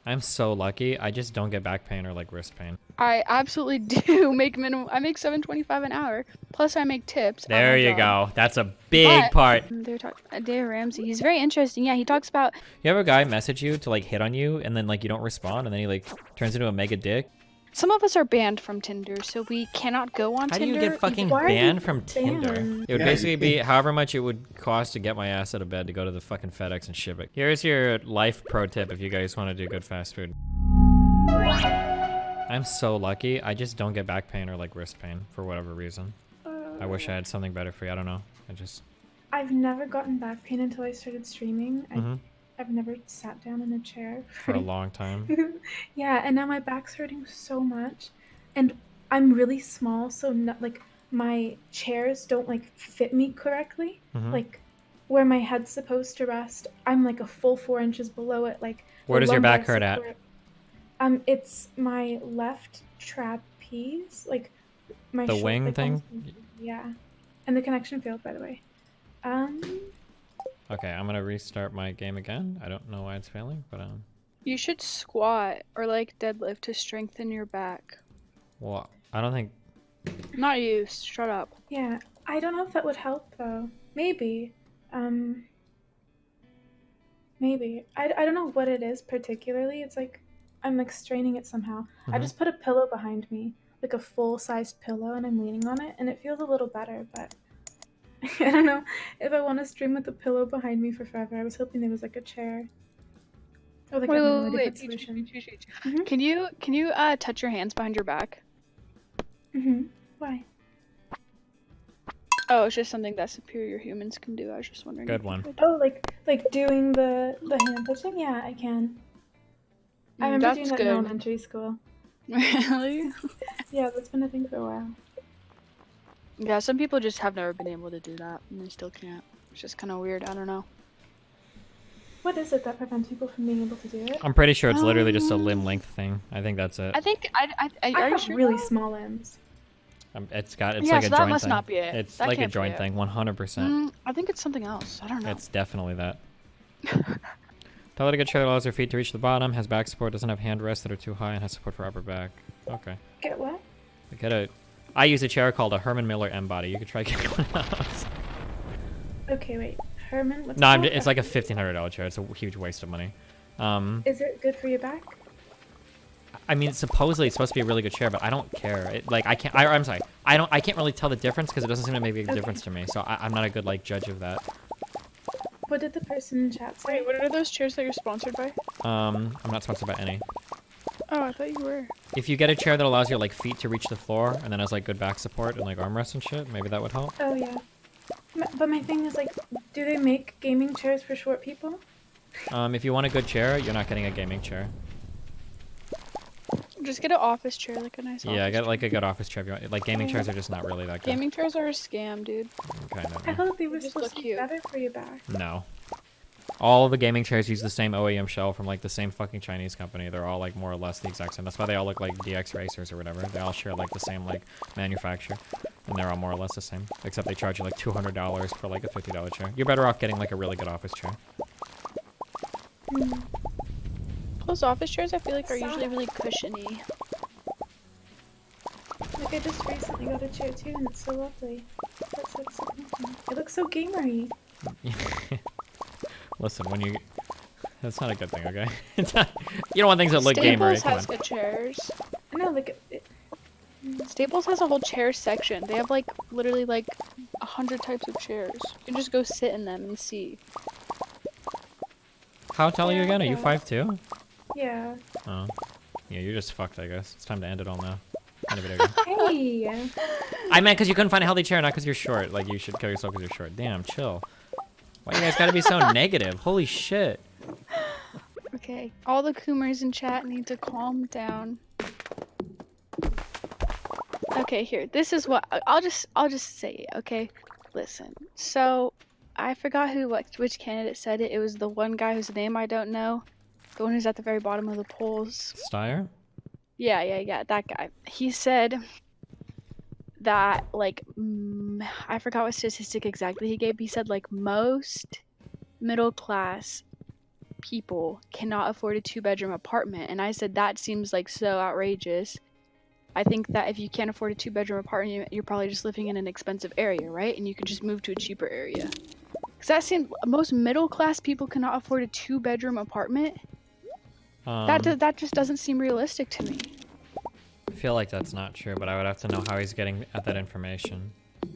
I'm so lucky. I just don't get back pain or like wrist pain. I absolutely do make minimum. I make $7.25 an hour. Plus, I make tips. There you go. That's a big part. They're talking. Dave Ramsey. He's very interesting. Yeah, he talks about. You have a guy message you to like hit on you, and then like you don't respond, and then he like turns into a mega dick. Some of us are banned from Tinder, so we cannot go on How Tinder. do you get fucking banned from Tinder? It would basically be however much it would cost to get my ass out of bed to go to the fucking FedEx and ship it. Here's your life pro tip if you guys want to do good fast food. I'm so lucky. I just don't get back pain or like wrist pain for whatever reason. I wish I had something better for you. I don't know. I've never gotten back pain until I started streaming. I've never sat down in a chair for a long time. Yeah, and now my back's hurting so much, and I'm really small, so like my chairs don't like fit me correctly. Like where my head's supposed to rest, I'm like a full 4 inches below it. Like where does your back hurt at? It's my left trapeze, like my the wing thing. Yeah, and the connection failed, by the way. Okay, I'm gonna restart my game again. I don't know why it's failing, but You should squat or like deadlift to strengthen your back. Well, I don't think. Not you. Shut up. Yeah, I don't know if that would help though. Maybe. Maybe. I don't know what it is particularly. It's like I'm like straining it somehow. I just put a pillow behind me, like a full-sized pillow, and I'm leaning on it, and it feels a little better, but I don't know if I want to stream with a pillow behind me for forever. I was hoping there was like a chair. Or like wait. Can you touch your hands behind your back? Why? Oh, it's just something that superior humans can do. I was just wondering. Good one. Oh, like doing the hand touching? Yeah, I can. I remember doing that in elementary school. Really? Yeah, that's been a thing for a while. Yeah, some people just have never been able to do that, and they still can't. It's just kind of weird. I don't know. What is it that prevents people from being able to do it? I'm pretty sure it's literally just a limb length thing. I think that's it. I think I have really small limbs. It's like a so joint that thing. must not be it. It's That like a can't be joint it. thing, 100%. I think it's something else. I don't know. It's definitely that. Tell it to get chair that allows her feet to reach the bottom, has back support, doesn't have hand rests that are too high, and has support for upper back. Okay. Get what? I use a chair called a Herman Miller M Body. You could try getting one of those. Okay, wait. Herman? What's No, it called? it's like a $1,500 chair. It's a huge waste of money. Is it good for your back? I mean, supposedly it's supposed to be a really good chair, but I don't care. I'm sorry. I can't really tell the difference because it doesn't seem to make a big difference to me. So I'm not a good like judge of that. What did the person in chat say? Wait, what are those chairs that you're sponsored by? I'm not sponsored by any. Oh, I thought you were. If you get a chair that allows your like feet to reach the floor and then has like good back support and like armrests and shit, maybe that would help. Oh yeah. But my thing is like, do they make gaming chairs for short people? If you want a good chair, you're not getting a gaming chair. Just get an office chair, like a nice office Yeah, get chair. like a good office chair. If you want. Like gaming chairs are just not really that good. Gaming chairs are a scam, dude. Kind of. I thought they were Just supposed look to be cute. better for your back. No. All the gaming chairs use the same OEM shell from like the same fucking Chinese company. They're all like more or less the exact same. That's why they all look like DX racers or whatever. They all share like the same like manufacturer, and they're all more or less the same. Except they charge you like $200 for like a $50 chair. You're better off getting like a really good office chair. Those office chairs, I feel like, are usually really cushiony. Like I just recently got a chair too, and it's so lovely. It looks so gamery. Listen, that's not a good thing, okay? It's not, you don't want things that look gamery. Staples has good chairs. I know, like Staples has a whole chair section. They have like literally like 100 types of chairs. You can just go sit in them and see. How tall are you Yeah, again? Are you okay. 5'2"? Yeah. Oh. Yeah, you're just fucked, I guess. It's time to end it all now. End of video game. Hey. I meant because you couldn't find a healthy chair, not because you're short. Like, you should kill yourself because you're short. Damn, chill. Why you guys gotta be so negative? Holy shit. Okay, all the Coomers in chat need to calm down. Okay, here. This is what I'll just say it, okay? Listen. So, I forgot which candidate said it. It was the one guy whose name I don't know. The one who's at the very bottom of the polls. Steyer? Yeah, that guy. He said that, like, I forgot what statistic exactly he gave. He said, like, most middle class people cannot afford a 2-bedroom apartment. And I said, that seems like so outrageous. I think that if you can't afford a 2-bedroom apartment, you're probably just living in an expensive area, right? And you could just move to a cheaper area. Because that seems, most middle-class people cannot afford a 2-bedroom apartment. That just doesn't seem realistic to me. I feel like that's not true, but I would have to know how he's getting at that information.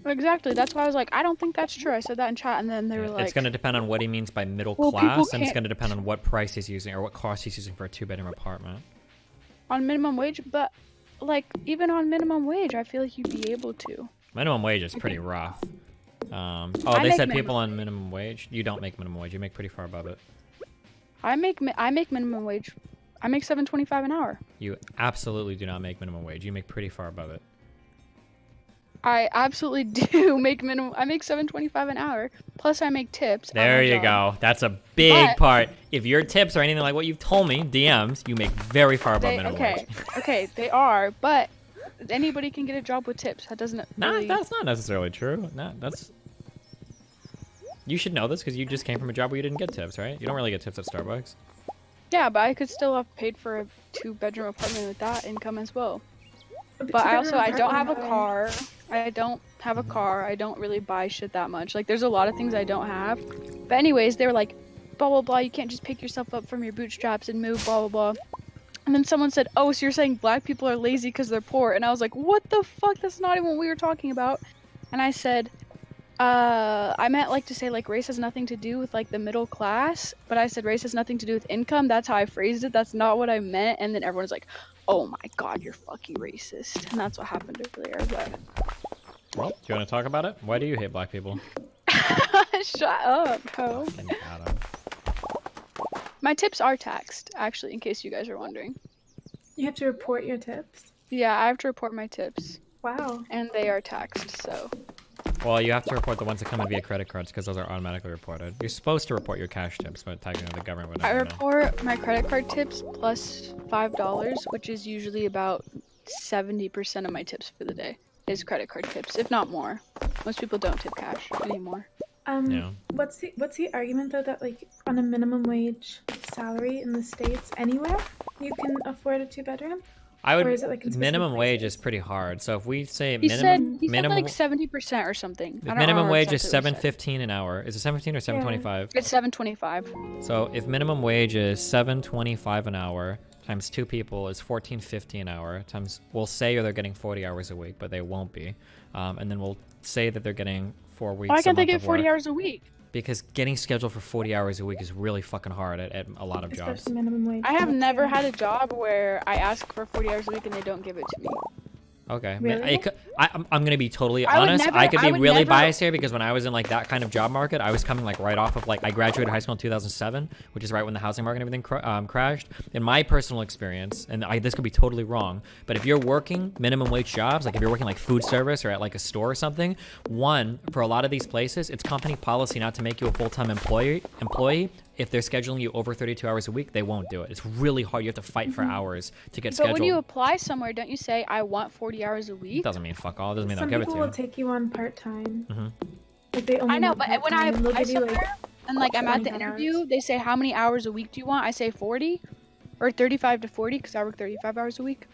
Exactly. That's why I was like, I don't think that's true. I said that in chat, and then they were like... It's going to depend on what he means by middle Well, people class, and it's can't- going to depend on what price he's using or what cost he's using for a 2-bedroom apartment. On minimum wage, but, like, even on minimum wage, I feel like you'd be able to. Minimum wage is pretty rough. They make said minimum people on minimum wage. You don't make minimum wage. You make pretty far above it. I make minimum wage. I make $7.25 an hour. You absolutely do not make minimum wage. You make pretty far above it. I absolutely do make minimum. I make $7.25 an hour. Plus, I make tips. There you go. That's a big But- part. If your tips are anything like what you've told me, DMs, you make very far above minimum wage. Okay, they are, but anybody can get a job with tips. That doesn't really... That's not necessarily true. That's. You should know this because you just came from a job where you didn't get tips, right? You don't really get tips at Starbucks. Yeah, but I could still have paid for a 2-bedroom apartment with that income as well. But I don't have a car. I don't have a car. I don't really buy shit that much. Like, there's a lot of things I don't have. But anyways, they were like, blah, blah, blah. You can't just pick yourself up from your bootstraps and move, blah, blah, blah. And then someone said, oh, so you're saying black people are lazy because they're poor. And I was like, what the fuck? That's not even what we were talking about. And I said, I meant like to say like race has nothing to do with like the middle class. But I said race has nothing to do with income. That's how I phrased it. That's not what I meant. And then everyone's like, oh my god, you're fucking racist. And that's what happened earlier. But Well, do you want to talk about it? Why do you hate black people? shut up, ho. Fucking Adam. My tips are taxed, actually, in case you guys are wondering. You have to report your tips. Yeah, I have to report my tips, Wow. and they are taxed, so. Well, you have to report the ones that come in via credit cards because those are automatically reported. You're supposed to report your cash tips, but technically the government would I never know. report my credit card tips plus $5, which is usually about 70% of my tips for the day, is credit card tips, if not more. Most people don't tip cash anymore. Yeah. What's the argument though that like on a minimum wage salary in the States anywhere you can afford a 2-bedroom? I would. Or is it, like, in specific Minimum wage places? is pretty hard. So if we say He said minimum like 70% or something. I if don't minimum remember wage is exactly what he said. $7.15 an hour, is it $7.15 or $7.25? It's $7.25. So if minimum wage is $7.25 an hour times 2 people is $14.50 an hour times, we'll say they're getting 40 hours a week, but they won't be. And then we'll say that they're getting 4 weeks. Why can't they a month get of 40 work. hours a week? Because getting scheduled for 40 hours a week is really fucking hard at a lot of jobs. Especially minimum wage. I have jobs, never yeah. had a job where I ask for 40 hours a week and they don't give it to me. Okay. Really? I'm going to be totally I would honest. never- I could I be would really never- biased here because when I was in like that kind of job market, I was coming like right off of like I graduated high school in 2007, which is right when the housing market and everything crashed. In my personal experience, and this could be totally wrong, but if you're working minimum wage jobs, like if you're working like food service or at like a store or something, one, for a lot of these places, it's company policy not to make you a full-time employee. If they're scheduling you over 32 hours a week, they won't do it. It's really hard. You have to fight for hours to get But scheduled. when you apply somewhere, don't you say, I want 40 hours a It week? doesn't mean fuck all. It doesn't mean they'll Some give it people to will you. take you on part-time. Mhm. Like they only I know, want but when part-time, I and they'll apply give you, like, somewhere and like I'm at the 25 interview, hours. they say, how many hours a week do you want? I say 40 or 35 to 40 because I work 35 hours a week.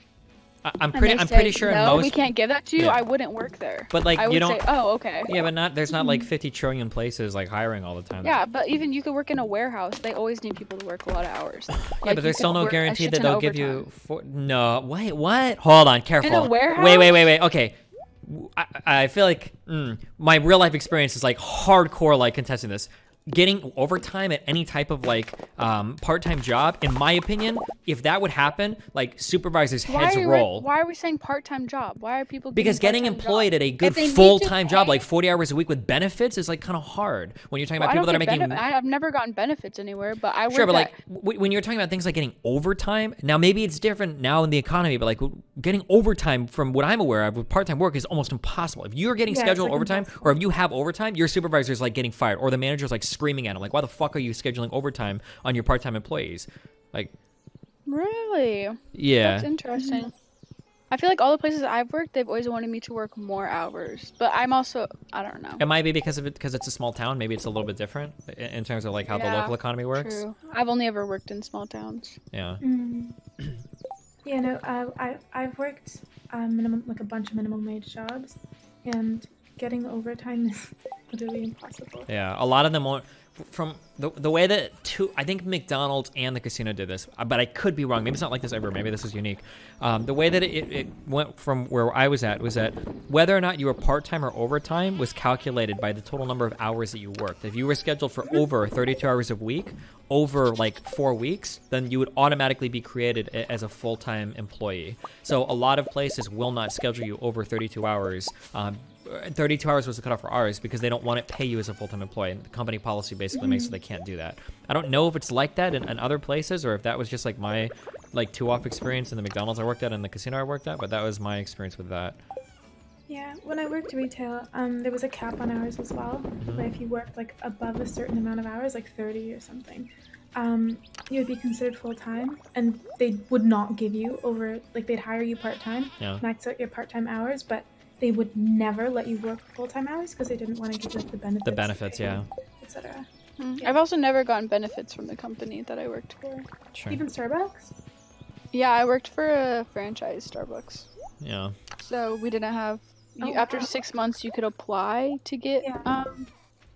I'm And pretty. they I'm say, pretty sure no, most. we can't give that to you. Yeah. I wouldn't work there. But like I would you don't. say, oh, okay. Yeah, but there's not like 50 trillion places like hiring all the time. Yeah, but even you could work in a warehouse. They always need people to work a lot of hours. Yeah, Like, but you there's still can no work a guarantee shit that ton they'll of give you. overtime. No, wait, what? Hold on, careful. warehouse? Wait. Okay. I feel like my real life experience is like hardcore like contesting this. Getting overtime at any type of like part-time job, in my opinion, if that would happen, like supervisors' heads roll. Why are we saying part-time job? Why are people Because getting part-time employed jobs? at a good If they need to full-time job, pay- like 40 hours a week with benefits, is like kind of hard. When you're talking Well, about I people that are don't making. get I've never gotten benefits anywhere, but I work Sure, but at, like when you're talking about things like getting overtime, now maybe it's different now in the economy, but like getting overtime from what I'm aware of with part-time work is almost impossible. If you're getting Yeah, it's, scheduled like, overtime, impossible. or if you have overtime, your supervisor's like getting fired, or the manager's like screaming at him, like, why the fuck are you scheduling overtime on your part-time employees? Like, really? yeah. That's interesting. I feel like all the places I've worked, they've always wanted me to work more hours. But I'm also, I don't know. It might be because it's a small town. Maybe it's a little bit different in terms of like how the local economy works. True. I've only ever worked in small towns. Yeah. Yeah, no, I've worked minimum, like a bunch of minimum wage jobs, and getting the overtime is literally impossible. Yeah, a lot of them won't. From the way that I think McDonald's and the casino did this, but I could be wrong. Maybe it's not like this ever. Maybe this is unique. The way that it went from where I was at was that whether or not you were part-time or overtime was calculated by the total number of hours that you worked. If you were scheduled for over 32 hours a week, over like 4 weeks, then you would automatically be created as a full-time employee. So a lot of places will not schedule you over 32 hours. 32 hours was the cutoff for ours because they don't want to pay you as a full-time employee, and the company policy basically makes it they can't do that. I don't know if it's like that in other places or if that was just like my like 2-off experience in the McDonald's I worked at and the casino I worked at, but that was my experience with that. Yeah, when I worked retail, there was a cap on hours as well, where if you worked like above a certain amount of hours, like 30 or something, you would be considered full-time, and they would not give you over, like they'd hire you part-time, max out your part-time hours, but they would never let you work full-time hours because they didn't want to give us the benefits. The benefits, yeah. Etc. Yeah. I've also never gotten benefits from the company that I worked for. Sure. Even Starbucks? Yeah, I worked for a franchise Starbucks. Yeah. So we didn't have... after 6 months, you could apply to get Yeah.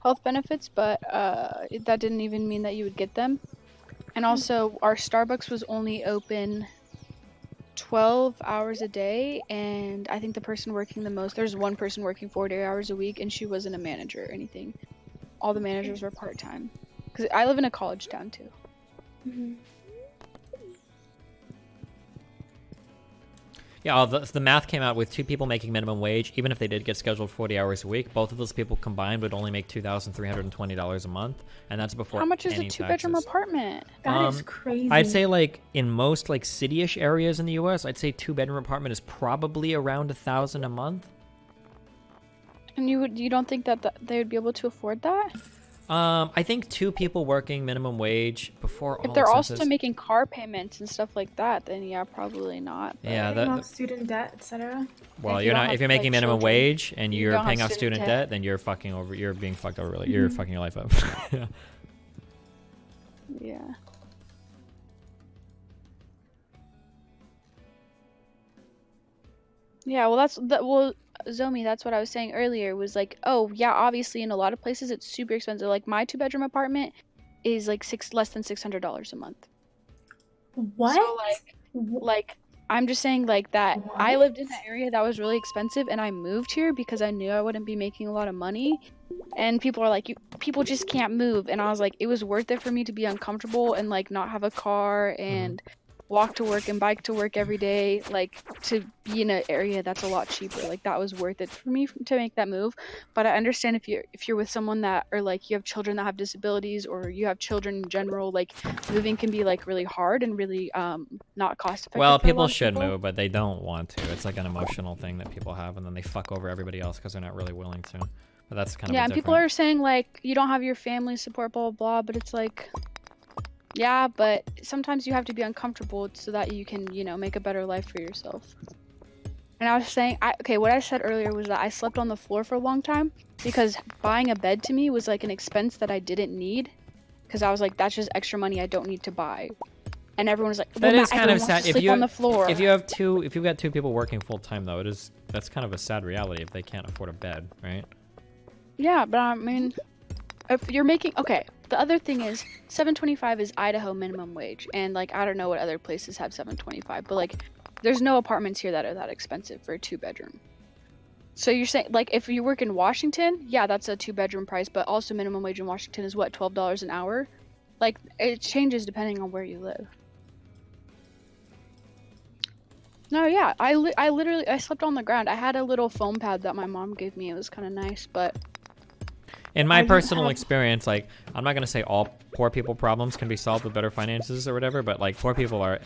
health benefits, but that didn't even mean that you would get them. And also, our Starbucks was only open 12 hours a day, and I think the person working the most, there's one person working 40 hours a week, and she wasn't a manager or anything. All the managers were part-time. Because I live in a college town, too. Yeah, the math came out with 2 people making minimum wage. Even if they did get scheduled 40 hours a week, both of those people combined would only make $2,320 a month, and that's before How much is a any 2-bedroom taxes. apartment? That is crazy. I'd say like in most like city-ish areas in the U.S., I'd say 2-bedroom apartment is probably around $1,000 a month. And you don't think that they would be able to afford that? I think 2 people working minimum wage before all If they're expenses. also making car payments and stuff like that, then yeah, probably not. But Yeah, Paying off student debt, etc. well, if you you're don't not. have, If you're making like, minimum children, wage and you you're don't have paying off student student debt. debt, then you're fucking over. You're being fucked over. Really, you're fucking your life up. Yeah. Yeah. Yeah, well, Zomi, that's what I was saying earlier, was like, oh, yeah, obviously in a lot of places it's super expensive. Like my 2-bedroom apartment is like less than $600 a month. What? So like I'm just saying like that I What? lived in an area that was really expensive, and I moved here because I knew I wouldn't be making a lot of money. And people are like, people just can't move. And I was like, it was worth it for me to be uncomfortable and like not have a car and walk to work and bike to work every day, like to be in an area that's a lot cheaper. Like that was worth it for me to make that move. But I understand if you're with someone that, or like you have children that have disabilities, or you have children in general, like moving can be like really hard and really not cost effective. Well, for a people lot of should people. move, but they don't want to. It's like an emotional thing that people have, and then they fuck over everybody else because they're not really willing to. But that's kind of Yeah, and people are saying like you don't have your family support, blah blah blah. But it's like, yeah, but sometimes you have to be uncomfortable so that you can, make a better life for yourself. And I was saying, what I said earlier was that I slept on the floor for a long time because buying a bed to me was like an expense that I didn't need, because I was like, that's just extra money I don't need to buy. And everyone was like, well, that is Matt, kind of everyone wants sad. to sleep on the floor. If you've got 2 people working full time though, that's kind of a sad reality if they can't afford a bed, right? Yeah, but I mean, if you're making the other thing is $7.25 is Idaho minimum wage, and like I don't know what other places have $7.25, but like there's no apartments here that are that expensive for a 2-bedroom. So you're saying like if you work in Washington, yeah, that's a 2-bedroom price, but also minimum wage in Washington is what, $12 an hour? Like it changes depending on where you live. No, yeah, I literally slept on the ground. I had a little foam pad that my mom gave me. It was kind of nice, but In my I didn't personal have- experience, like I'm not gonna say all poor people problems can be solved with better finances or whatever, but like poor people are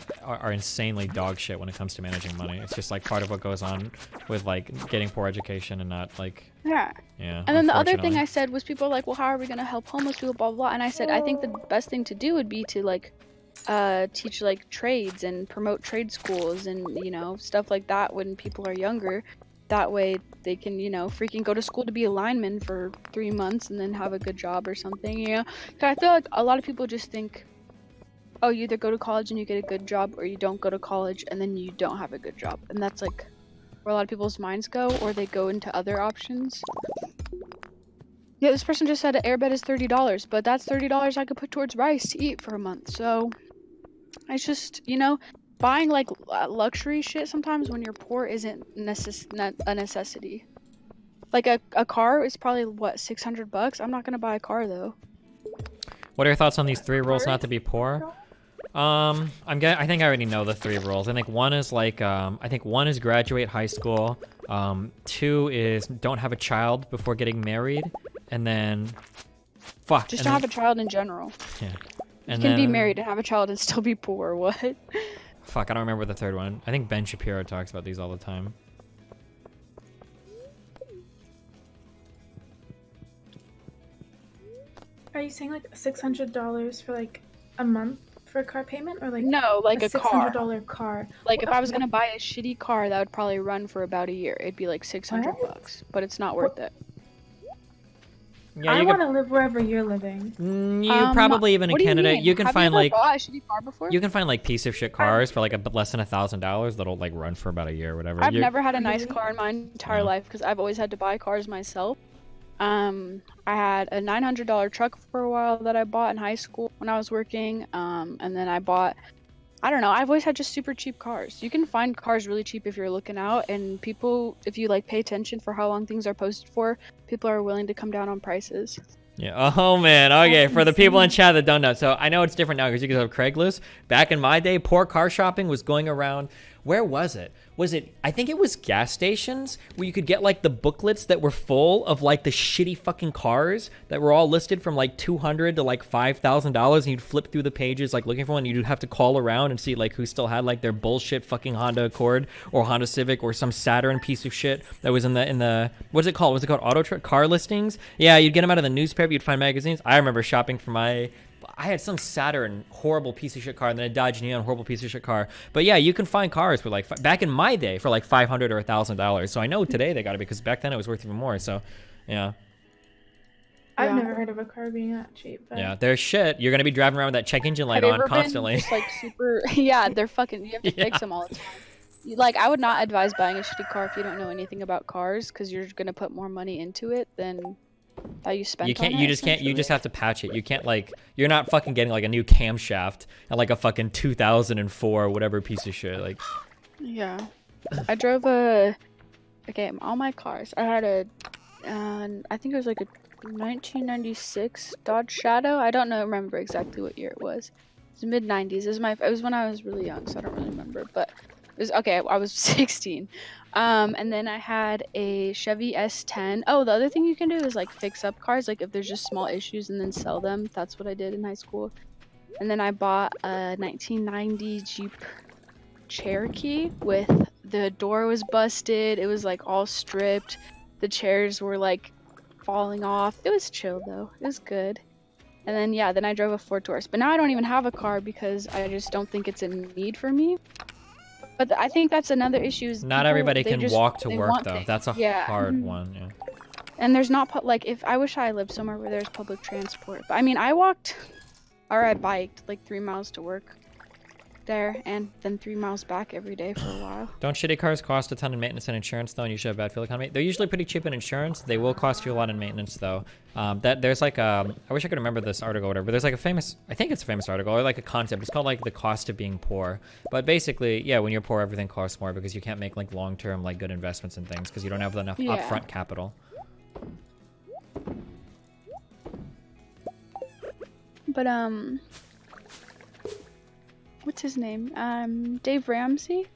insanely dog shit when it comes to managing money. It's just like part of what goes on with like getting poor education and not like yeah. yeah. And then the other thing unfortunately. I said was, people are like, well, how are we going to help homeless people, blah, blah, blah. And I said, I think the best thing to do would be to, like, teach like trades and promote trade schools and stuff like that when people are younger. That way they can freaking go to school to be a lineman for 3 months and then have a good job or something. 'Cause I feel like a lot of people just think, oh, you either go to college and you get a good job, or you don't go to college and then you don't have a good job. And that's like where a lot of people's minds go, or they go into other options. Yeah, this person just said an airbed is $30, but that's $30 I could put towards rice to eat for a month. So it's just, buying like luxury shit sometimes when you're poor isn't a necessity. Like a car is probably what, $600? I'm not gonna buy a car though. What are your thoughts on these 3 rules not to be poor? I think I already know the 3 rules. I think one is like, one is graduate high school. 2 is don't have a child before getting married, and then, Just don't have a child in general. Yeah. And you can be married and have a child and still be poor. What? Fuck, I don't remember the 3rd one. I think Ben Shapiro talks about these all the time. Are you saying like $600 for like a month for a car payment, or like no, like a car? $600 car. Like if I was gonna buy a shitty car, that would probably run for about a year. It'd be like $600, but it's not worth it. Yeah, I want to live wherever you're living. You probably even in Canada, you can find like bought a shitty car before? You can find like piece of shit cars for like less than $1,000 that'll like run for about a year or whatever. I've never had a nice car in my entire life because I've always had to buy cars myself. I had a $900 truck for a while that I bought in high school when I was working. And then I bought, I don't know, I've always had just super cheap cars. You can find cars really cheap if you're looking out, and people, if you like pay attention for how long things are posted for, people are willing to come down on prices. Yeah. Oh man. Okay. For the people in chat that don't know, so I know it's different now because you guys have Craigslist. Back in my day, poor car shopping was going around. Where was it? I think it was gas stations where you could get like the booklets that were full of like the shitty fucking cars that were all listed from like $200 to like $5,000, and you'd flip through the pages like looking for one. You'd have to call around and see like who still had like their bullshit fucking Honda Accord or Honda Civic or some Saturn piece of shit that was in the what's it called? Was it called auto car listings? Yeah, you'd get them out of the newspaper. You'd find magazines. I remember shopping for I had some Saturn horrible piece of shit car and then a Dodge Neon horrible piece of shit car. But yeah, you can find cars for like back in my day for like $500 or $1,000. So I know today they got it because back then it was worth even more. So yeah. I've never heard of a car being that cheap. But... Yeah, there's shit. You're gonna be driving around with that check engine light on constantly. Just like super. Yeah, they're fucking. You have to fix them all the time. Like, I would not advise buying a shitty car if you don't know anything about cars, because you're gonna put more money into it than that you spent. You just have to patch it. You can't like, you're not fucking getting like a new camshaft and like a fucking 2004 whatever piece of shit. Like, yeah, I drove all my cars. I had I think it was like a 1996 Dodge Shadow. I don't remember exactly what year it was. It was mid 90s. It was when I was really young, so I don't really remember. But it was okay. I was 16. And then I had a Chevy S10. Oh, the other thing you can do is like fix up cars, like if there's just small issues, and then sell them. That's what I did in high school. And then I bought a 1990 Jeep Cherokee with the door was busted. It was like all stripped. The chairs were like falling off. It was chill though. It was good. And then then I drove a Ford Taurus. But now I don't even have a car because I just don't think it's a need for me. But I think that's another issue. Is not everybody can walk to work though. That's a hard one. Yeah. And there's not I wish I lived somewhere where there's public transport. But I mean, I walked or I biked like 3 miles to work there and then 3 miles back every day for a while. Don't shitty cars cost a ton in maintenance and insurance though, and you should have bad fuel economy? They're usually pretty cheap in insurance. They will cost you a lot in maintenance though. There's like I wish I could remember this article or whatever, but there's like I think it's a famous article or like a concept. It's called like the cost of being poor. But basically, yeah, when you're poor, everything costs more because you can't make like long-term like good investments and things because you don't have enough upfront capital. But what's his name? Dave Ramsey,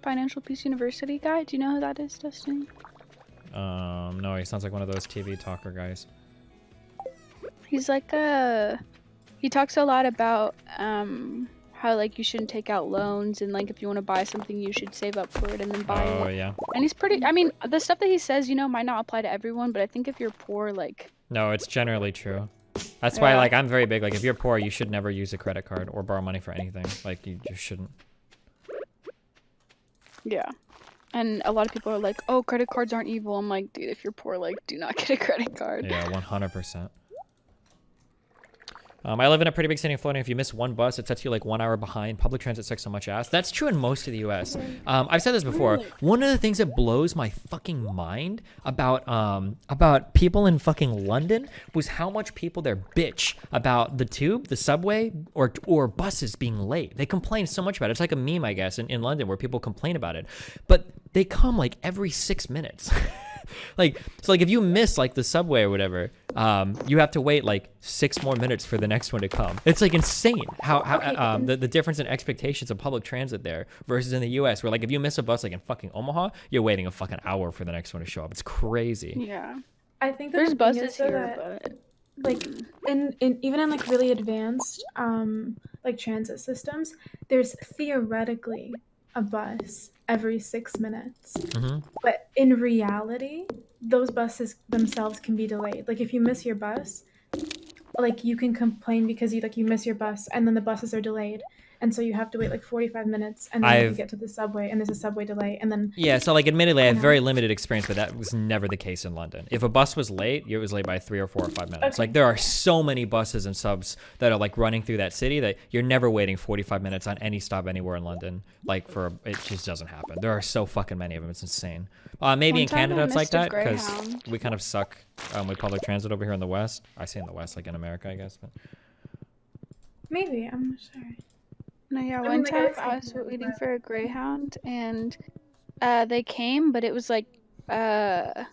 Financial Peace University guy. Do you know who that is, Destiny? No, he sounds like one of those TV talker guys. He's like he talks a lot about how like you shouldn't take out loans, and like if you want to buy something you should save up for it and then buy it. Oh yeah. And he's pretty, I mean, the stuff that he says, might not apply to everyone, but I think if you're poor, like... No, it's generally true. That's why, Yeah. like, I'm very big. Like, if you're poor, you should never use a credit card or borrow money for anything. Like, you just shouldn't. Yeah. And a lot of people are like, oh, credit cards aren't evil. I'm like, dude, if you're poor, like, do not get a credit card. Yeah, 100%. I live in a pretty big city in Florida. If you miss one bus, it sets you like 1 hour behind. Public transit sucks so much ass. That's true in most of the U.S. I've said this before. One of the things that blows my fucking mind about people in fucking London was how much people there bitch about the tube, the subway, or buses being late. They complain so much about it. It's like a meme, I guess, in London where people complain about it. But they come like every 6 minutes. Like, so like if you miss like the subway or whatever, you have to wait like 6 more minutes for the next one to come. It's like insane how the difference in expectations of public transit there versus in the US, where like if you miss a bus like in fucking Omaha, you're waiting a fucking hour for the next one to show up. It's crazy. Yeah. I think that There's the thing buses is, though, here, that, but like in even in like really advanced like transit systems, there's theoretically a bus every 6 minutes. But in reality, those buses themselves can be delayed. Like if you miss your bus, like you can complain because you miss your bus and then the buses are delayed. And so you have to wait like 45 minutes and then you get to the subway and there's a subway delay and then yeah, so like admittedly I have very limited experience, but that was never the case in London. If a bus was late, it was late by 3 or 4 or 5 minutes. Okay. Like there are so many buses and subs that are like running through that city that you're never waiting 45 minutes on any stop anywhere in London. Like it just doesn't happen. There are so fucking many of them. It's insane. Maybe One in time Canada I it's like missed a that because Greyhound. we kind of suck with public transit over here in the West. I say in the West, like in America, I guess. But maybe, I'm not sure. no, yeah, I one mean, like, time I I was waiting for a Greyhound and they came, but it was like I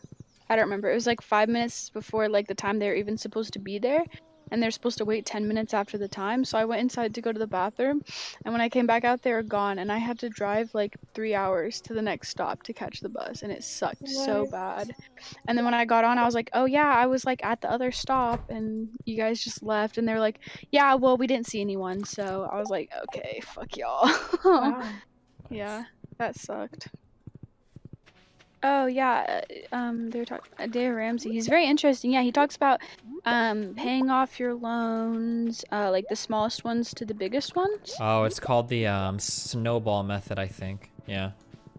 don't remember. It was like 5 minutes before like the time they were even supposed to be there, and they're supposed to wait 10 minutes after the time. So I went inside to go to the bathroom, and when I came back out, they were gone, and I had to drive like 3 hours to the next stop to catch the bus, and it sucked so What? bad. And then when I got on, I was like, oh yeah, I was like at the other stop, and you guys just left, and they were like, yeah, well, we didn't see anyone. So I was like, okay, fuck y'all. Wow. Yeah, that sucked. Oh yeah, they were talking. Dave Ramsey. He's very interesting. Yeah, he talks about paying off your loans, like the smallest ones to the biggest ones. oh, it's called the snowball method, I think. Yeah.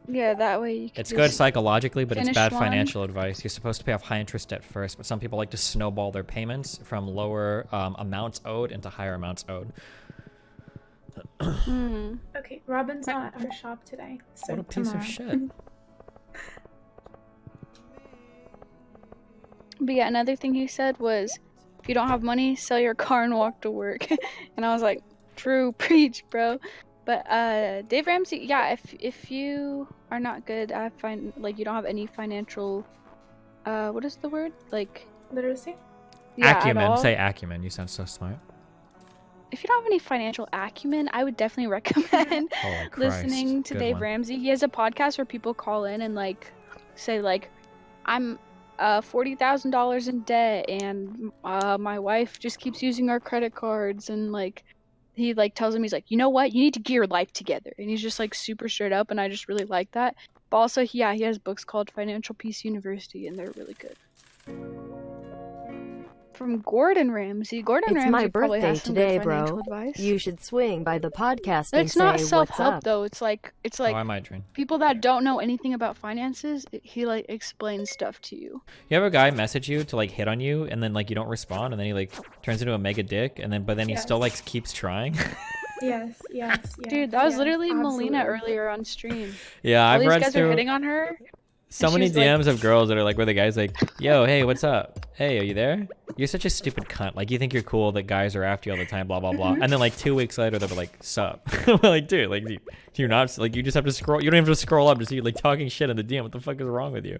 Yeah, that way you can. It's good psychologically, but it's finish bad one. financial advice. You're supposed to pay off high interest debt first, but some people like to snowball their payments from lower amounts owed into higher amounts owed. Okay, Robin's not at our shop today, so What a piece tomorrow. of shit. But yeah, another thing he said was, if you don't have money, sell your car and walk to work. And I was like, true, preach, bro. But Dave Ramsey, yeah, if you are not good at like you don't have any financial, what is the word? Like Literacy? yeah, at Acumen. all. Say acumen. You sound so smart. If you don't have any financial acumen, I would definitely recommend Holy Christ. listening to Good Dave one. Ramsey. He has a podcast where people call in and like say like, I'm $40,000 in debt and my wife just keeps using our credit cards, and like he like tells him, he's like, you know what, you need to get your life together, and he's just like super straight up, and I just really like that. But also he has books called Financial Peace University, and they're really good. From Gordon Ramsay. Gordon It's Ramsay my probably birthday has some today, good financial bro. advice. You should swing by the podcast and It's say not what's self-help up. though. It's like Oh, I might join. people that don't know anything about finances, he like explains stuff to you. You have a guy message you to like hit on you, and then like you don't respond, and then he like turns into a mega dick, and then but then he still like keeps trying. Yes. Dude, that was yes, literally Melina absolutely. earlier on stream. Yeah, All I've these read guys are through hitting on her. so and many she's like- DMs of girls that are like, where the guy's like, yo, hey, what's up? Hey, are you there? You're such a stupid cunt. Like, you think you're cool that guys are after you all the time, blah, blah, blah. And then, like, 2 weeks later, they'll be like, sup? We're like, dude, like, you're not, like, you just have to scroll. You don't even have to scroll up to see, like, talking shit in the DM. What the fuck is wrong with you?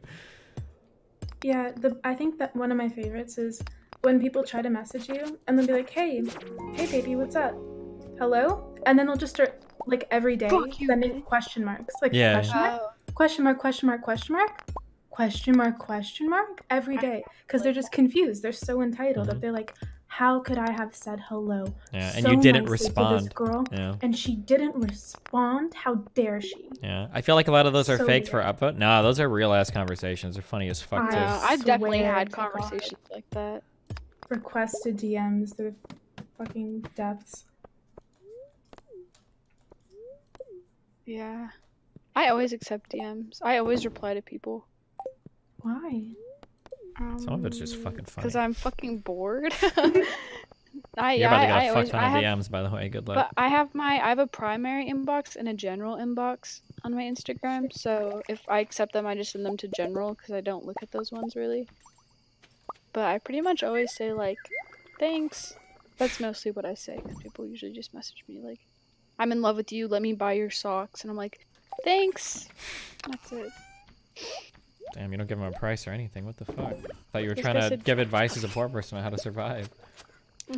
Yeah, I think that one of my favorites is when people try to message you and they'll be like, hey baby, what's up? Hello? And then they'll just start, like, every day Fuck you, sending bitch. question marks. Like, Yeah. question mark? Question mark, question mark, question mark? Question mark, question mark? Every day. Because they're just confused. They're so entitled that they're like, how could I have said hello Yeah, and so you didn't nicely to respond. this girl, Yeah. and she didn't respond? How dare she? Yeah. I feel like a lot of those are So faked for weird. upvote. No, those are real ass conversations. They're funny as fuck, too. I I've definitely swear had to God. conversations like that. requested DMs, the fucking depths. Yeah. I always accept DMs. I always reply to people. Why? Some of it's just fucking funny. Because I'm fucking bored. You're about to get a fuck always, ton of DMs, by the way. Good luck. But I have a primary inbox and a general inbox on my Instagram. So if I accept them, I just send them to general because I don't look at those ones really. But I pretty much always say like, thanks. That's mostly what I say. 'Cause people usually just message me like, I'm in love with you. Let me buy your socks. And I'm like, thanks. That's it. Damn, you don't give them a price or anything. What the fuck? Thought you were This trying guy to said- give advice as a poor person on how to survive.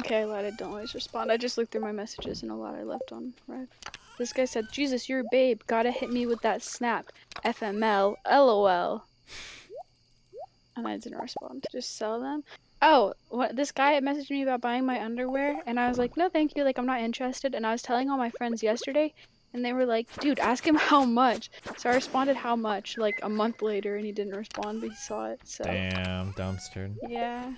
Okay, I lied. I don't always respond. I just look through my messages and a lot I left on red. This guy said, Jesus, you're a babe. Gotta hit me with that snap. FML. LOL. And I didn't respond. Just sell them. Oh, what? This guy messaged me about buying my underwear, and I was like, no, thank you. Like, I'm not interested. And I was telling all my friends yesterday, and they were like, dude, ask him how much. So I responded how much, like, a month later, and he didn't respond, but he saw it, so. Damn, dumpstered. Yeah.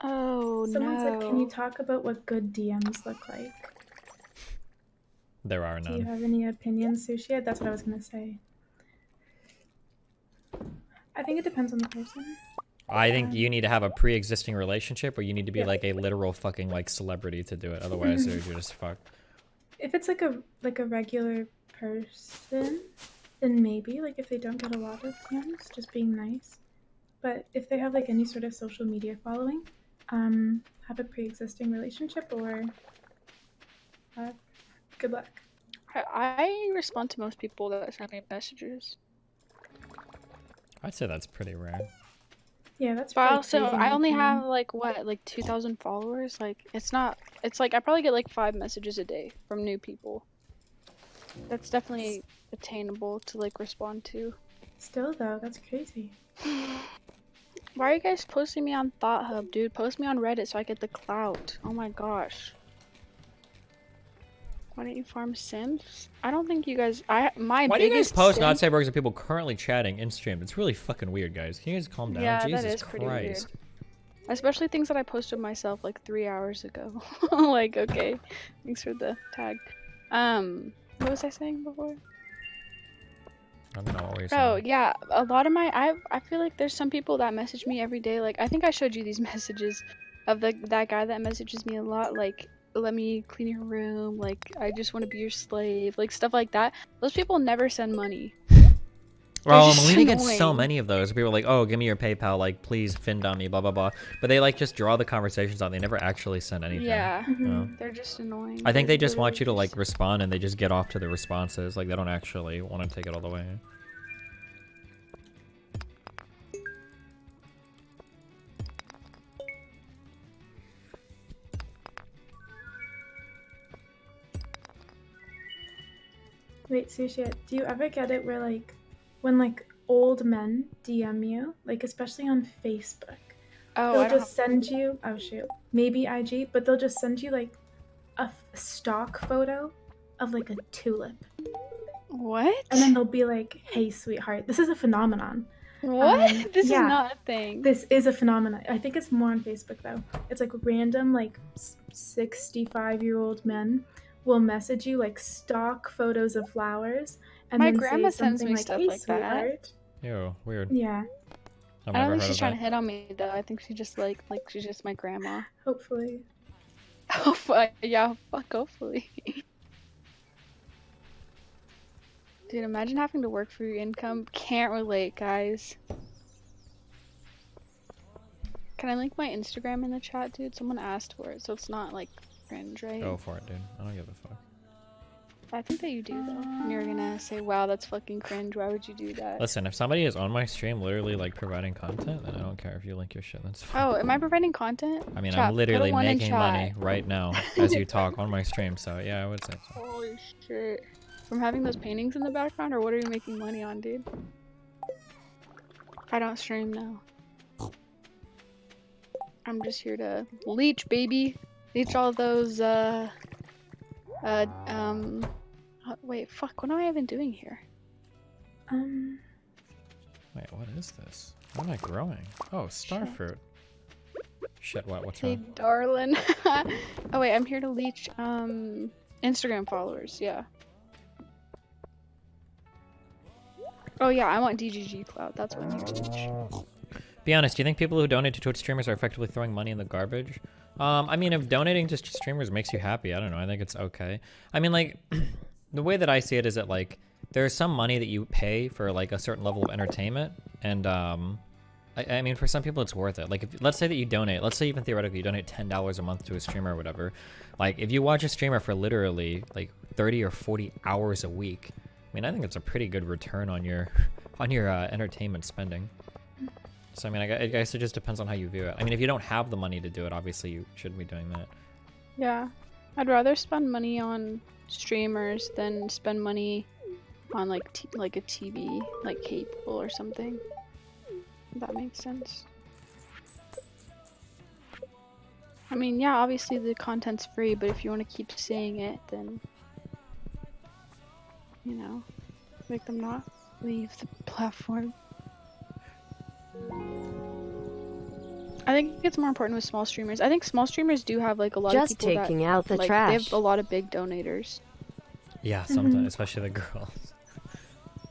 Oh, Someone no. said, can you talk about what good DMs look like? There are Do you none. have any opinions, Sushi? That's what I was gonna say. I think it depends on the person. I think you need to have a pre-existing relationship, or you need to be Yeah. like a literal fucking like celebrity to do it. Otherwise, you're just fucked. If it's like a regular person, then maybe, like, if they don't get a lot of DMs, just being nice. But if they have like any sort of social media following, have a pre-existing relationship, or good luck. I respond to most people that send me messages. I'd say that's pretty rare. Yeah, that's But really also, crazy in I my only opinion. have like what, like 2,000 followers. Like, it's not. It's like I probably get like 5 messages a day from new people. That's definitely attainable to like respond to. Still though, that's crazy. Why are you guys posting me on Thought Hub, dude? Post me on Reddit so I get the clout. Oh my gosh. Why don't you farm Sims? I don't think you guys. Why do you guys biggest post Sim- not cyborgs of people currently chatting in stream? It's really fucking weird, guys. Can you guys calm down? Yeah, Jesus that is pretty weird. Christ. Especially things that I posted myself like 3 hours ago. Like, okay, thanks for the tag. What was I saying before? I don't know what we're Oh saying. yeah, a lot of my I feel like there's some people that message me every day. Like, I think I showed you these messages of that guy that messages me a lot. Like, let me clean your room. Like, I just want to be your slave. Like, stuff like that. Those people never send money. Well, just Melina gets so annoying. many of those. People are like, oh, give me your PayPal, like, please fin on me, blah, blah, blah. But they, like, just draw the conversations out. They never actually send anything. Yeah, No. they're just annoying. I think They're they just want you to, literally like, respond, and they just get off to the responses. Like, they don't actually want to take it all the way. Wait, Sushi, do you ever get it where, like, when, like, old men DM you, like, especially on Facebook, Oh, they'll I don't just send you, oh shoot, maybe IG, but they'll just send you, like, a stock photo of, like, a tulip. What? And then they'll be like, hey, sweetheart, this is a phenomenon. What? This yeah. is not a thing. This is a phenomenon. I think it's more on Facebook, though. It's, like, random, like, 65-year-old men will message you, like, stock photos of flowers, and My then grandma say sends something me like, stuff hey, like that. sweetheart. Ew, weird. Yeah, I've I never don't think heard she's of trying that. to hit on me though. I think she just like she's just my grandma. hopefully. Oh yeah, fuck. Hopefully. Dude, imagine having to work for your income. Can't relate, guys. Can I link my Instagram in the chat, dude? Someone asked for it, so it's not like cringe, right? Go for it, dude. I don't give a fuck. I think that you do though. And you're gonna say, "Wow, that's fucking cringe. Why would you do that?" Listen, if somebody is on my stream literally, like, providing content, then I don't care if you link your shit. That's fine. Oh, am I providing content? I mean, Chat, I'm put a literally 1 in making chat. money right now as you talk on my stream, so yeah, I would say so. Holy shit. From having those paintings in the background, or what are you making money on, dude? I don't stream now. I'm just here to leech, baby. Leech all those, wait, fuck, what am I even doing here? Wait, what is this? What am I growing? Oh, starfruit. Shit, what's Hey, wrong? darling. Oh wait, I'm here to leech Instagram followers. Yeah. Oh yeah, I want DGG clout. That's what I'm here to leech. Be honest, do you think people who donate to Twitch streamers are effectively throwing money in the garbage? I mean, if donating to streamers makes you happy, I don't know. I think it's okay. I mean, like, the way that I see it is that, like, there's some money that you pay for, like, a certain level of entertainment. And, I mean, for some people, it's worth it. Like, if, let's say that you donate, let's say even theoretically you donate $10 a month to a streamer or whatever. Like, if you watch a streamer for literally, like, 30 or 40 hours a week, I mean, I think it's a pretty good return on your, entertainment spending. So, I mean, I guess it just depends on how you view it. I mean, if you don't have the money to do it, obviously you shouldn't be doing that. Yeah, I'd rather spend money on streamers than spend money on like a TV, like cable or something. If that makes sense. I mean, yeah, obviously the content's free, but if you want to keep seeing it, then you know, make them not leave the platform. I think it's more important with small streamers. I think small streamers do have like a lot Just of people taking that out the like trash. they have a lot of big donators. Yeah, sometimes, especially the girls.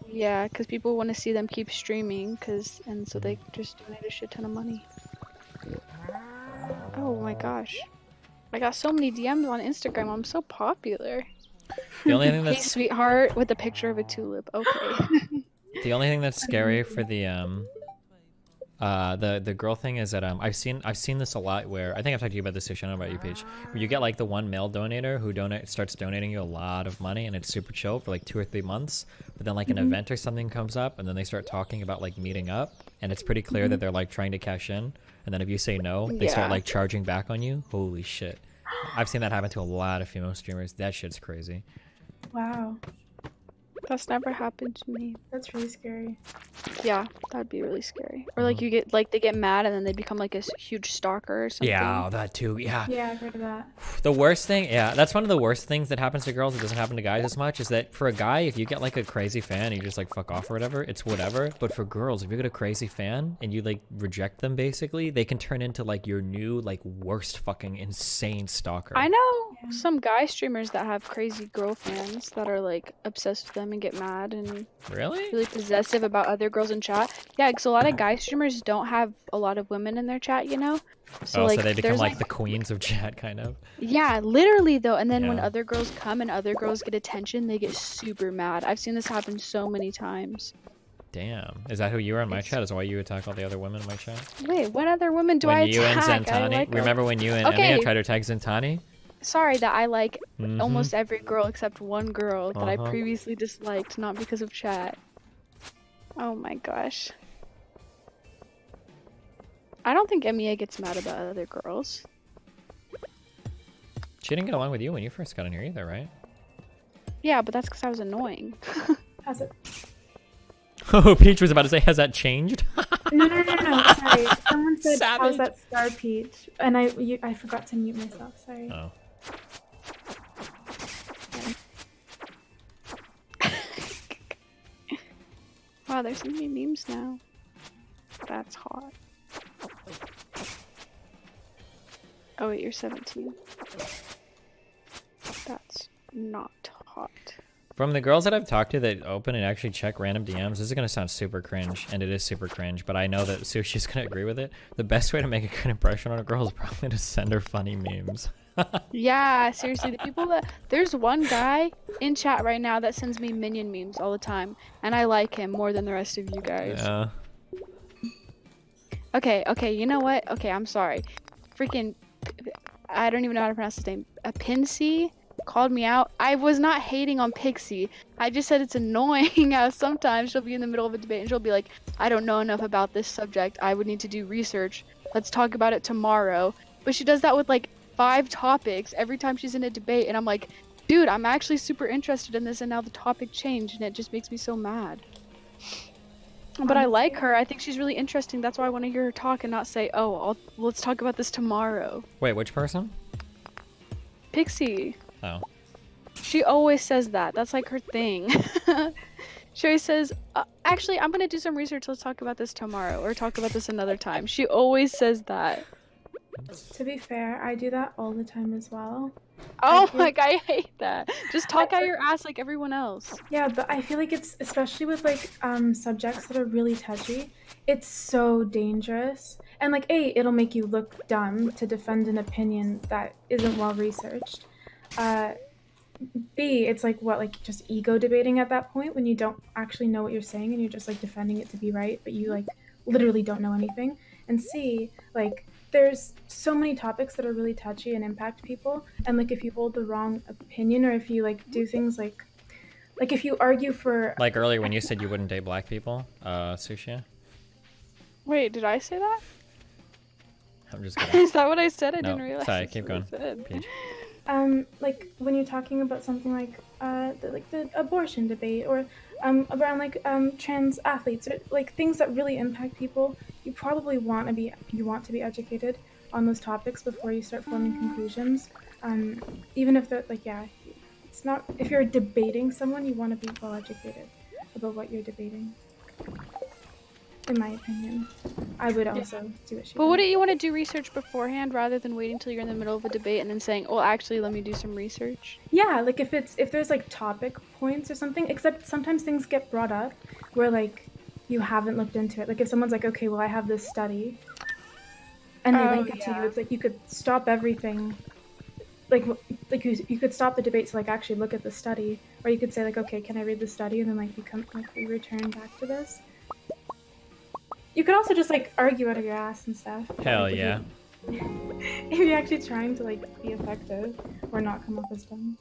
Yeah, because people want to see them keep streaming, and so they just donate a shit ton of money. Oh my gosh, I got so many DMs on Instagram. I'm so popular. The only thing Hey, that's sweetheart, with a picture of a tulip. Okay. the only thing that's scary for the girl thing is that I've seen this a lot where I think I've talked to you about this too, Shannon, about you, Paige, where you get like the one male donator who starts donating you a lot of money and it's super chill for like 2 or 3 months, but then like an event or something comes up and then they start talking about like meeting up and it's pretty clear that they're like trying to cash in, and then if you say no, they start Yeah. like charging back on you. Holy shit. I've seen that happen to a lot of female streamers. That shit's crazy. Wow, That's never happened to me. that's really scary. Yeah, that'd be really scary. Or like you get like they get mad and then they become like a huge stalker or something. Yeah, that too. Yeah. Yeah, I've heard of that. The worst thing, yeah, that's one of the worst things that happens to girls. It doesn't happen to guys as much. Is that for a guy, if you get like a crazy fan, you just like fuck off or whatever, it's whatever. But for girls, if you get a crazy fan and you like reject them, basically, they can turn into like your new like worst fucking insane stalker. I know Yeah. some guy streamers that have crazy girl fans that are like obsessed with them and get mad and Really? really possessive about other girls in chat. Yeah, because a lot of guy streamers don't have a lot of women in their chat, you know? So Oh, like so they become there's like the queens of chat, kind of. yeah, literally though. And then when Yeah. other girls come and other girls get attention, they get super mad. I've seen this happen so many times. Damn. Is that who you are in my It's- chat? Is that why you attack all the other women in my chat? Wait, what other women do when I you attack? and I Zantani, like 'em. remember when you and Okay. Emmy tried to attack Zantani? Sorry that I like Mhm. almost every girl except one girl that I Uh-huh. previously disliked, not because of chat. Oh my gosh. I don't think Emia gets mad about other girls. She didn't get along with you when you first got in here either, right? Yeah, but that's because I was annoying. How's it? Oh, Peach was about to say, has that changed? No. Sorry. Someone said, Savage. "How's that Star Peach?" And I forgot to mute myself. Sorry. Oh. Wow, there's so many memes now. That's hot. Oh wait, you're 17. That's not hot. From the girls that I've talked to that open and actually check random DMs, this is going to sound super cringe, and it is super cringe, but I know that Sushi's going to agree with it. The best way to make a good impression on a girl is probably to send her funny memes. Yeah, seriously, the people that there's one guy in chat right now that sends me minion memes all the time, and I like him more than the rest of you guys. Yeah. Okay, you know what? Okay, I'm sorry. Freaking, I don't even know how to pronounce his name. A Pinsy called me out. I was not hating on Pixie. I just said it's annoying how sometimes she'll be in the middle of a debate and she'll be like, I don't know enough about this subject. I would need to do research. Let's talk about it tomorrow. But she does that with like 5 topics every time she's in a debate, and I'm like, dude, I'm actually super interested in this, and now the topic changed, and it just makes me so mad. But I like her. I think she's really interesting. That's why I want to hear her talk and not say, oh, let's talk about this tomorrow. Wait, which person? Pixie. Oh. She always says that. That's like her thing. She always says, actually, I'm going to do some research. Let's talk about this tomorrow, or talk about this another time. She always says that. seconds. To be fair, I do that all the time as well. Oh feel- my god, I hate that. Just talk out your ass like everyone else. Yeah, but I feel like it's, especially with like subjects that are really touchy, it's so dangerous. And like it'll make you look dumb to defend an opinion that isn't well researched. B, it's like just ego debating at that point when you don't actually know what you're saying and you're just like defending it to be right, but you like literally don't know anything. And C, like there's so many topics that are really touchy and impact people, and like if you hold the wrong opinion or if you like do things like if you argue for Like earlier when you said you wouldn't date black people, Sushi. Wait, did I say that? I'm just kidding. Is that what I said? I No, didn't realize. sorry, that's keep what I going. said. Peach. like when you're talking about something like the abortion debate or around like trans athletes or like things that really impact people, you probably want to be educated on those topics before you start forming conclusions. Even if they're like, yeah, it's not, if you're debating someone, you want to be well educated about what you're debating. In my opinion, I would also do what she But did. wouldn't you want to do research beforehand rather than waiting till you're in the middle of a debate and then saying, "Well, actually, let me do some research"? Yeah, like if there's like topic points or something, except sometimes things get brought up where like you haven't looked into it. Like if someone's like, okay, well I have this study and they Oh, link it to yeah. you, it's like you could stop everything. Like you could stop the debate to like actually look at the study, or you could say like, okay, can I read the study, and then like we return back to this. You could also just like argue out of your ass and stuff. Hell Like, yeah. If you're actually trying to like be effective or not come off as dumb.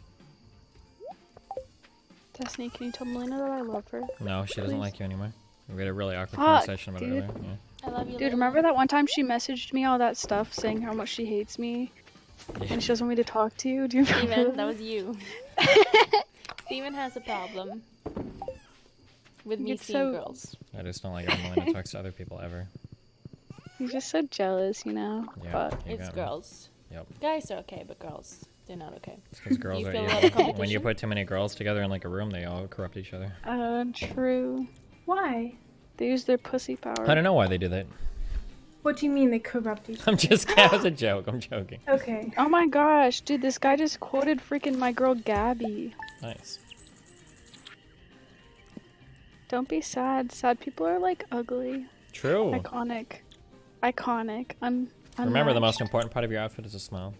Destiny, can you tell Melina that I love her? No, she doesn't Please. like you anymore. We had a really awkward Fuck, conversation about it dude. earlier. Yeah. I love you. Dude, remember that one time she messaged me all that stuff saying how much she hates me and she doesn't want me to talk to you? Do you remember Steven, that was you. Steven has a problem with me It's seeing so- girls. I just don't like Emily to talk to other people ever. He's just so jealous, you know? Yeah, But you It's got me. girls. Yep. Guys are okay, but girls, they're not okay. It's because girls You are feel a evil. lot of When you competition? put too many girls together in like a room, they all corrupt each other. true. Why? They use their pussy power. I don't know why they do that. What do you mean they corrupt each other? I'm just that was a joke. I'm joking. Okay. Oh my gosh, dude, this guy just quoted freaking my girl Gabby. Nice. Don't be sad. Sad people are like ugly. True. Iconic. Iconic. Remember, the most unmatched. important part of your outfit is a smile.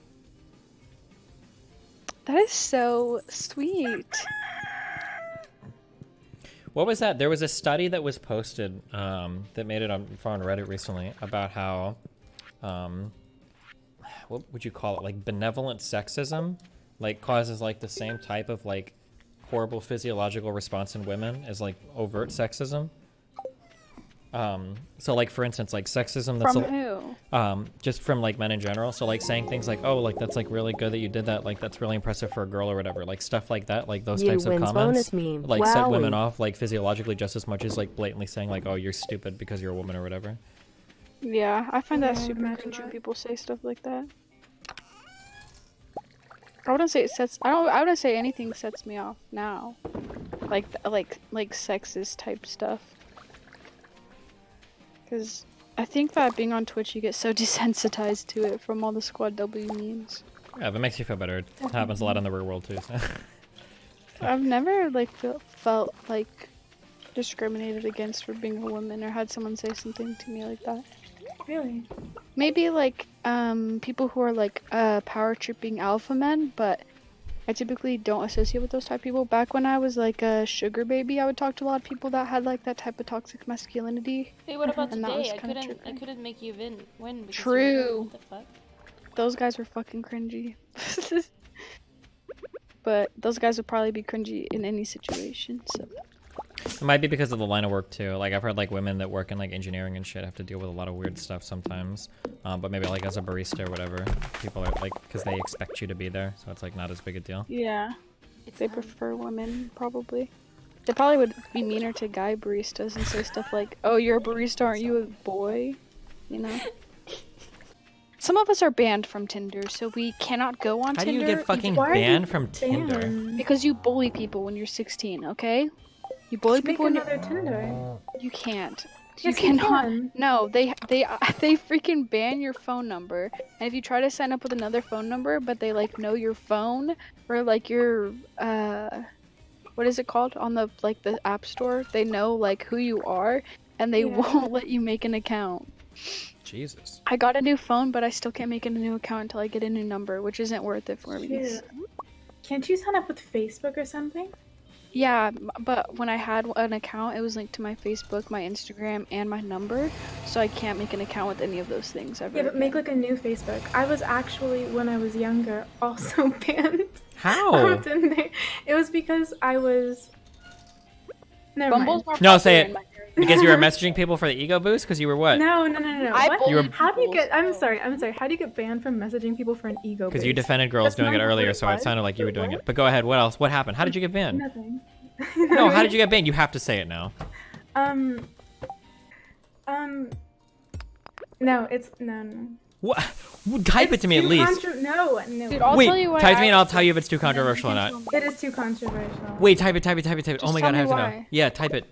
That is so sweet. What was that? There was a study that was posted that made it on Reddit recently about how, what would you call it? Like benevolent sexism, like causes like the same type of like horrible physiological response in women as like overt sexism. So like for instance, like sexism that's From who? just from like men in general. So like saying things like, oh, like that's like really good that you did that. Like that's really impressive for a girl or whatever. Like stuff like that. Like those You types of wins comments bonus meme. like set women Wowie. off like physiologically just as much as like blatantly saying like, oh, you're stupid because you're a woman or whatever. Yeah, I find that Yeah, super imagine cringy when that. people say stuff like that. I wouldn't say it sets. I wouldn't say anything sets me off now. Like sexist type stuff. Because I think that being on Twitch, you get so desensitized to it from all the Squad W memes. Yeah, if it makes you feel better. It happens a lot in the real world too. So. I've never like felt like discriminated against for being a woman or had someone say something to me like that. Really? Maybe like people who are like power tripping alpha men, but I typically don't associate with those type of people. Back when I was like a sugar baby, I would talk to a lot of people that had like that type of toxic masculinity. Hey, what about And that was today? I kinda couldn't trippy. make you win because True. you were, what the fuck? Those guys were fucking cringy. But those guys would probably be cringy in any situation. So It might be because of the line of work too. Like I've heard like women that work in like engineering and shit have to deal with a lot of weird stuff sometimes. But maybe like as a barista or whatever, people are like because they expect you to be there, so it's like not as big a deal. yeah, It's they not- prefer women probably. They probably would be meaner to guy baristas and say stuff like, "Oh, you're a barista, aren't you a boy?" You know. Some of us are banned from Tinder, so we cannot go on How do Tinder. you get fucking Why are you banned from Tinder? Damn. Because you bully people when you're 16, okay? You bully Just make people when you're... another Tinder. You can't. You Yes, you cannot. can. No, they freaking ban your phone number. And if you try to sign up with another phone number, but they like know your phone or like your what is it called on the like the app store? They know like who you are, and they Yeah. won't let you make an account. Jesus. I got a new phone, but I still can't make a new account until I get a new number, which isn't worth it for me. Shoot. Can't you sign up with Facebook or something? Yeah, but when I had an account, it was linked to my Facebook, my Instagram, and my number, so I can't make an account with any of those things ever. Yeah, but make like a new Facebook. I was actually, when I was younger, also banned. How? on Tinder. It was because I was. Never Bumble's mind. more No, say popular it. in my area. Because you were messaging people for the ego boost? Because you were what? No. I What? You were- How do you get? I'm Bumble's sorry. How do you get banned from messaging people for an ego? Because you boost? defended girls That's doing it not what earlier, it so it was. sounded like you were doing What? it. But go ahead. What else? What happened? How did you get banned? Nothing. No, how did you get banned? You have to say it now. No, it's no. What? Type it to me at Too least. No. Dude, I'll Wait, tell you why. type to me and I'll tell you if it's too controversial or You not. can't tell It me. is too controversial. Wait, type it. Oh my Just god, I tell have me to know. why. Yeah, type it.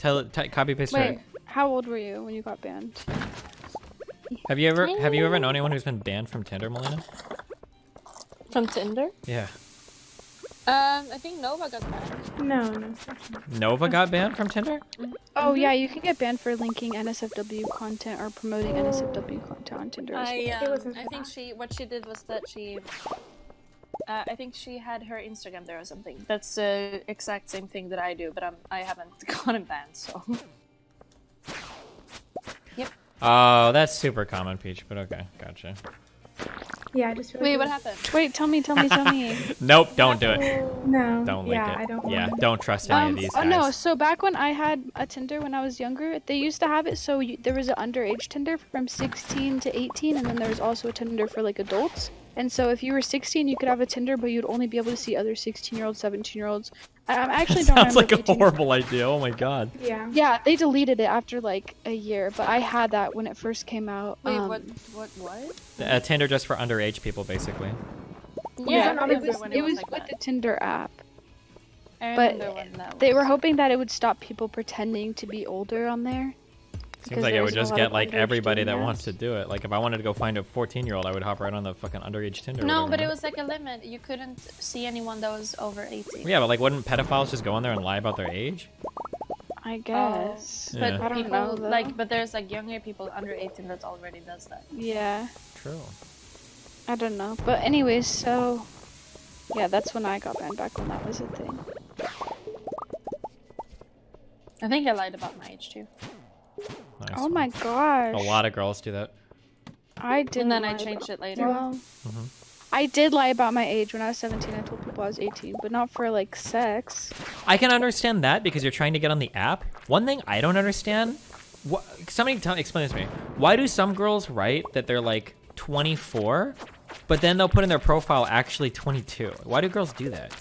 Copy paste it. Wait, how old were you when you got banned? Have you ever known anyone who's been banned from Tinder, Melina? From Tinder? Yeah. I think Nova got that. No. Nova got banned from Tinder? Oh yeah, you can get banned for linking NSFW content or promoting NSFW content on Tinder as well. It wasn't I for think that. what she did was that she I think she had her Instagram there or something. That's the exact same thing that I do, but I haven't gotten banned, so. Yep. Oh, that's super common, Peach, but okay, gotcha. Yeah, I just feel Wait, like what happened? Wait, tell me. Nope, don't do it. No. Don't link yeah, it. I don't Yeah, want it. don't trust any of these guys. No, so back when I had a Tinder when I was younger, they used to have it so there was an underage Tinder from 16 to 18, and then there was also a Tinder for like adults. And so if you were 16, you could have a Tinder, but you'd only be able to see other 16-year-olds, 17-year-olds. I actually don't Sounds remember. like if a 18 horrible idea. Oh my god. Yeah. Yeah, they deleted it after like a year, but I had that when it first came out. Wait, Um, what? Tinder just for underage people, basically. Yeah, not it even was, when it was like with that. the Tinder app. I but remember when that They were was. hoping that it would stop people pretending to be older on there. Seems because like it there would was a just lot get of like underage everybody that doing wants to do it. Like if I wanted to go find a 14-year-old, I would hop right on the fucking underage Tinder. or No, whatever, but it right? was like a limit. You couldn't see anyone that was over 18. Yeah, but like wouldn't pedophiles just go on there and lie about their age? I guess. Yeah. But I don't people, know, though. like, but there's like younger people under 18 that already does that. Yeah, True. I don't know. But anyways, so yeah, that's when I got banned back when that was a thing. I think I lied about my age too. Nice. Oh my gosh. A lot of girls do that. I didn't. And then I lie changed about- it later. Well, Mhm. I did lie about my age when I was 17. I told people I was 18, but not for like sex. I can understand that because you're trying to get on the app. One thing I don't understand, somebody explain this to me. Why do some girls write that they're like 24, but then they'll put in their profile actually 22? Why do girls do that?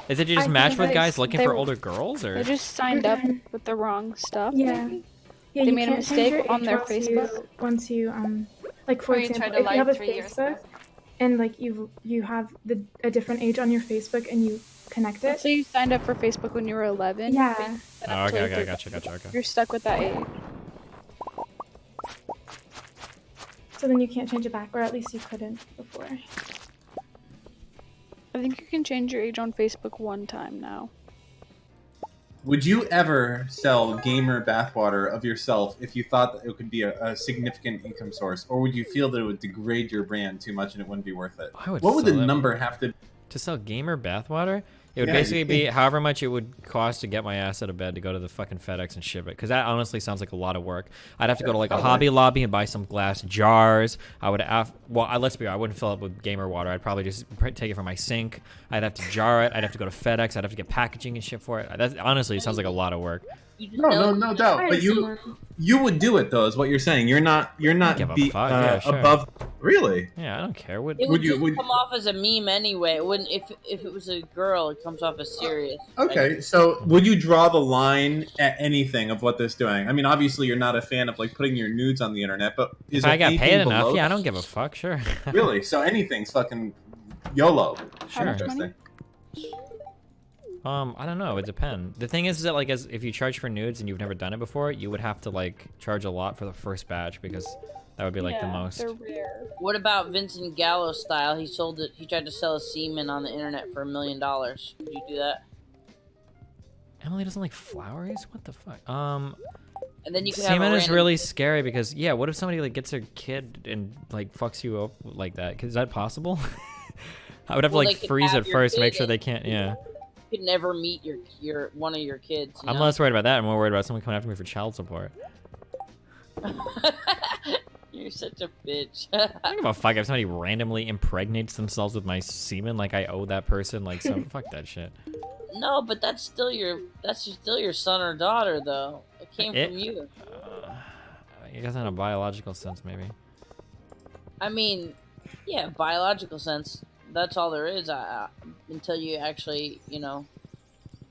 Is it you just I match think with that guys it's- looking they for were- older girls, or They just signed up with the wrong stuff. Yeah. maybe? Yeah, They you made a can't change mistake your on age their once Facebook? Once you like for Or you example, tried to if lie you have a 3 years Facebook back. and like you have a different age on your Facebook and you connect it. So you signed up for Facebook when you were 11. Yeah. but Oh, up to, okay, like, okay, 13. gotcha. Okay. You're stuck with that age. So then you can't change it back, or at least you couldn't before. I think you can change your age on Facebook one time now. Would you ever sell gamer bathwater of yourself if you thought that it could be a significant income source, or would you feel that it would degrade your brand too much and it wouldn't be worth it? I would What would the sell it. number have to? To sell gamer bathwater, it would Yeah, basically you be think- however much it would cost to get my ass out of bed to go to the fucking FedEx and ship it. Because that honestly sounds like a lot of work. I'd have to go to like a probably. Hobby Lobby and buy some glass jars. I would let's be real, I wouldn't fill it with gamer water. I'd probably just take it from my sink. I'd have to jar it. I'd have to go to FedEx. I'd have to get packaging and shit for it. That honestly, it sounds like a lot of work. No doubt. But you would do it though, is what you're saying. You're not give a fuck, yeah, sure. above. Really? Yeah, I don't care. What? It Would would, you- just would- come off as a meme anyway. It wouldn't if it was a girl, it comes off as serious. Okay, so would you draw the line at anything of what this doing? I mean, obviously you're not a fan of like putting your nudes on the internet, but is If I there got paid anything enough, below yeah, I that? don't give a fuck. Sure. Really? So anything's fucking YOLO. Sure. Interesting. I don't know. It depends. The thing is that like, as if you charge for nudes and you've never done it before, you would have to like charge a lot for the first batch because that would be like the most. They're rare. What about Vincent Gallo style? He sold it. He tried to sell his semen on the internet for $1 million. Would you do that? Emily doesn't like flowers. What the fuck? And then you could have Semen a is random... really scary because yeah, what if somebody like gets their kid and like fucks you up like that? Is that possible? I would have to Well, like they could freeze have it your first to make kid sure they and- can't. Yeah. You could never meet your one of your kids. You I'm know? less worried about that. I'm more worried about someone coming after me for child support. You're such a bitch. I don't give a fuck if somebody randomly impregnates themselves with my semen. Like I owe that person like some fuck that shit. No, but that's still your son or daughter though. It came from you. I guess in a biological sense, maybe. I mean, yeah, biological sense. That's all there is. Until you actually,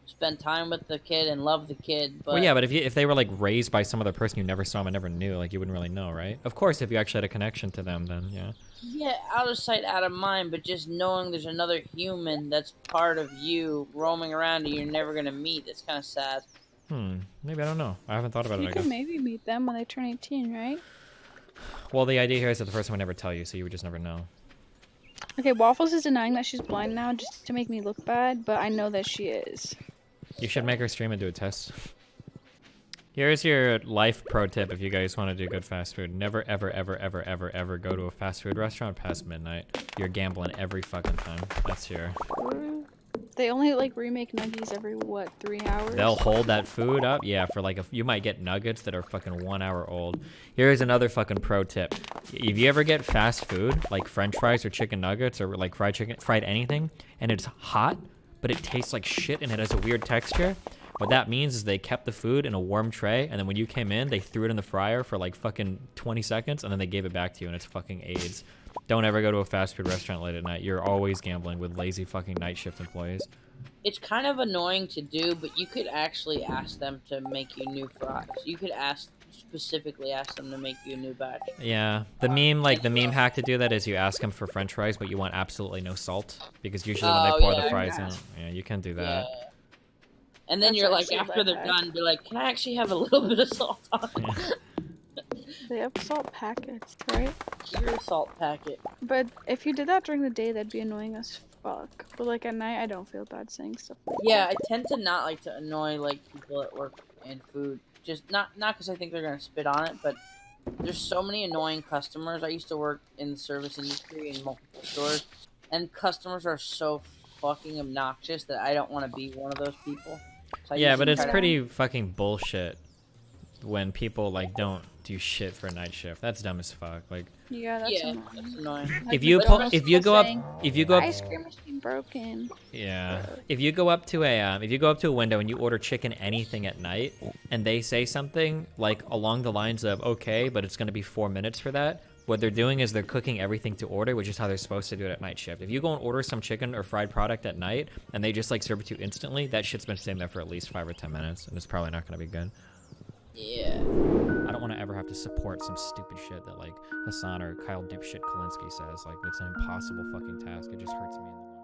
spend time with the kid and love the kid. But Well, yeah, but if they were like raised by some other person you never saw them and never knew, like you wouldn't really know, right? Of course, if you actually had a connection to them, then yeah. yeah, out of sight, out of mind. But just knowing there's another human that's part of you roaming around and you're never gonna meet, that's kind of sad. Maybe I don't know. I haven't thought about it. You I could guess. maybe meet them when they turn 18, right? Well, the idea here is that the person would never tell you, so you would just never know. Okay, Waffles is denying that she's blind now just to make me look bad, but I know that she is. You should make her stream and do a test. Here's your life pro tip if you guys want to do good fast food. Never, ever, ever, ever, ever, ever go to a fast food restaurant past midnight. You're gambling every fucking time. That's your... They only like remake nuggies every, what, 3 hours? They'll hold that food up. Yeah, for like you might get nuggets that are fucking 1 hour old. Here's another fucking pro tip. If you ever get fast food, like french fries or chicken nuggets or like fried anything, and it's hot, but it tastes like shit and it has a weird texture, what that means is they kept the food in a warm tray, and then when you came in, they threw it in the fryer for like fucking 20 seconds, and then they gave it back to you, and it's fucking AIDS. Don't ever go to a fast food restaurant late at night. You're always gambling with lazy fucking night shift employees. It's kind of annoying to do, but you could actually ask them to make you new fries. You could specifically ask them to make you a new batch. Yeah, the meme hack to do that is you ask them for french fries, but you want absolutely no salt, because usually when they pour the fries in, yeah, you can do that. Yeah. And then That's you're like, actually after they're bad. done, be like, can I actually have a little bit of salt on it? Yeah. They have salt packets, right? Your salt packet. But if you did that during the day, that'd be annoying as fuck. But like at night, I don't feel bad saying stuff like Yeah, I tend to not like to annoy like people at work and food. Just not because I think they're gonna spit on it, but there's so many annoying customers. I used to work in the service industry in multiple stores, and customers are so fucking obnoxious that I don't want to be one of those people. So I Yeah, usually but it's try to- pretty fucking bullshit when people like don't do shit for a night shift. That's dumb as fuck. Like Yeah, that's Yeah, annoying. that's annoying. Like, if you but pull, almost if you people go up, saying, if you go up, ice cream machine broken. yeah, if you go up to a window and you order chicken anything at night, and they say something like along the lines of okay, but it's gonna be 4 minutes for that. What they're doing is they're cooking everything to order, which is how they're supposed to do it at night shift. If you go and order some chicken or fried product at night and they just like serve it to you instantly, that shit's been sitting there for at least 5 or 10 minutes, and it's probably not gonna be good. Yeah. I don't want to ever have to support some stupid shit that like Hassan or Kyle dipshit Kalinsky says. Like it's an impossible fucking task. It just hurts me in the long run.